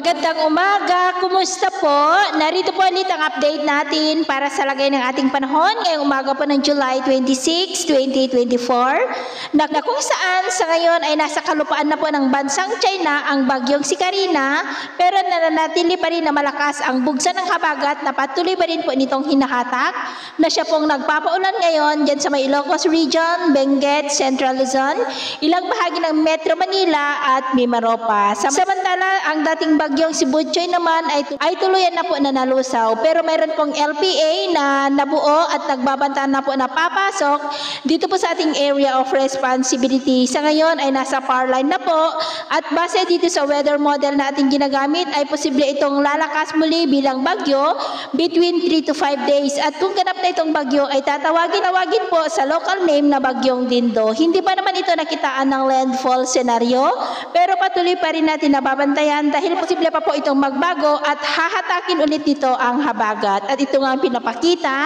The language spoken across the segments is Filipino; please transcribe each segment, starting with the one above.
Magandang umaga, kumusta po? Narito po ulit ang update natin para sa lagay ng ating panahon ngayong umaga po ng July 26, 2024 na kung saan sa ngayon ay nasa kalupaan na po ng bansang China ang bagyong si Karina, pero nananatili pa rin na malakas ang bugsa ng habagat na patuloy pa rin po nitong hinahatak na siya pong nagpapaulan ngayon dyan sa may Ilocos Region, Benguet, Central Luzon, ilang bahagi ng Metro Manila at Mimaropa. Samantala, ang dating bagyong si Butchoy naman ay tuluyan na po na nalusaw, pero mayroon pong LPA na nabuo at nagbabanta na po na papasok dito po sa ating area of responsibility. Sa ngayon ay nasa power line na po at base dito sa weather model na ating ginagamit ay posible itong lalakas muli bilang bagyo between 3 to 5 days at kung ganap na itong bagyo ay tatawagin po sa local name na bagyong Dindo. Hindi pa naman ito nakitaan ng landfall scenario, pero patuloy pa rin natin nababantayan dahil posible pa po itong magbago at hahatakin ulit nito ang habagat. At ito nga ang pinapakita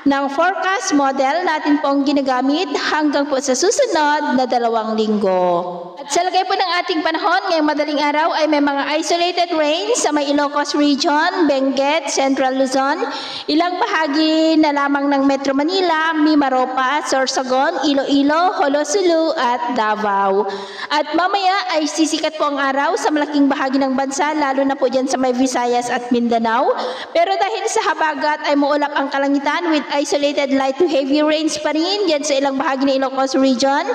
ng forecast model natin pong ginagamit hanggang po sa susunod na 2 linggo. At sa lagay po ng ating panahon ngayong madaling araw ay may mga isolated rains sa may Ilocos Region, Benguet, Central Luzon, ilang bahagi na lamang ng Metro Manila, Mimaropa, Sorsogon, Iloilo, Holosulu at Davao. At mamaya ay sisikat po ang araw sa malaking bahagi ng bansa, lalo na po dyan sa may Visayas at Mindanao. Pero dahil sa habagat ay muulap ang kalangitan with isolated light to heavy rains pa rin dyan sa ilang bahagi ng Ilocos Region,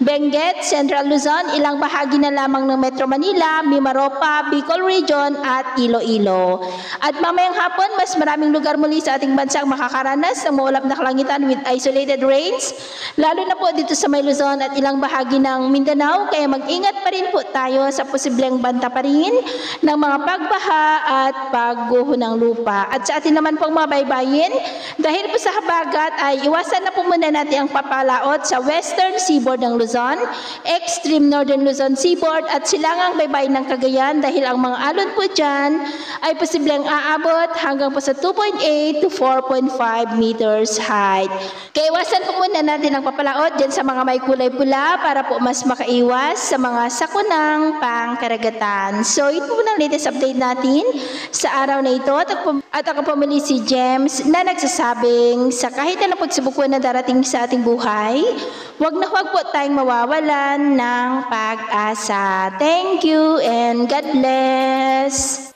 Benguet, Central Luzon, ilang bahagi na lamang ng Metro Manila, Mimaropa, Bicol Region at Iloilo. At mamayang hapon, mas maraming lugar muli sa ating bansa ang makakaranas ng muulap na kalangitan with isolated rains, lalo na po dito sa may Luzon at ilang bahagi ng Mindanao, kaya mag-ingat pa rin po tayo sa posibleng banta pa rin ng mga pagbaha at pagguho ng lupa. At sa atin naman pong mga baybayin, dahil po sa habagat ay iwasan na po muna natin ang papalaot sa western seaboard ng Luzon, extreme northern Luzon seaboard at silangang baybayin ng Cagayan dahil ang mga alon po dyan ay posibleng aabot hanggang po sa 2.8 to 4.5 meters height. Kaya iwasan po muna natin ang papalaot dyan sa mga may kulay pula para po mas makaiwas sa mga sakunang pangkaragatan. So, ito po ng latest update natin sa araw na ito. At ako po muli si James na nagsasabing sa kahit na pagsubok na darating sa ating buhay, wag na wag po tayong mawawalan ng pag-asa. Thank you and God bless.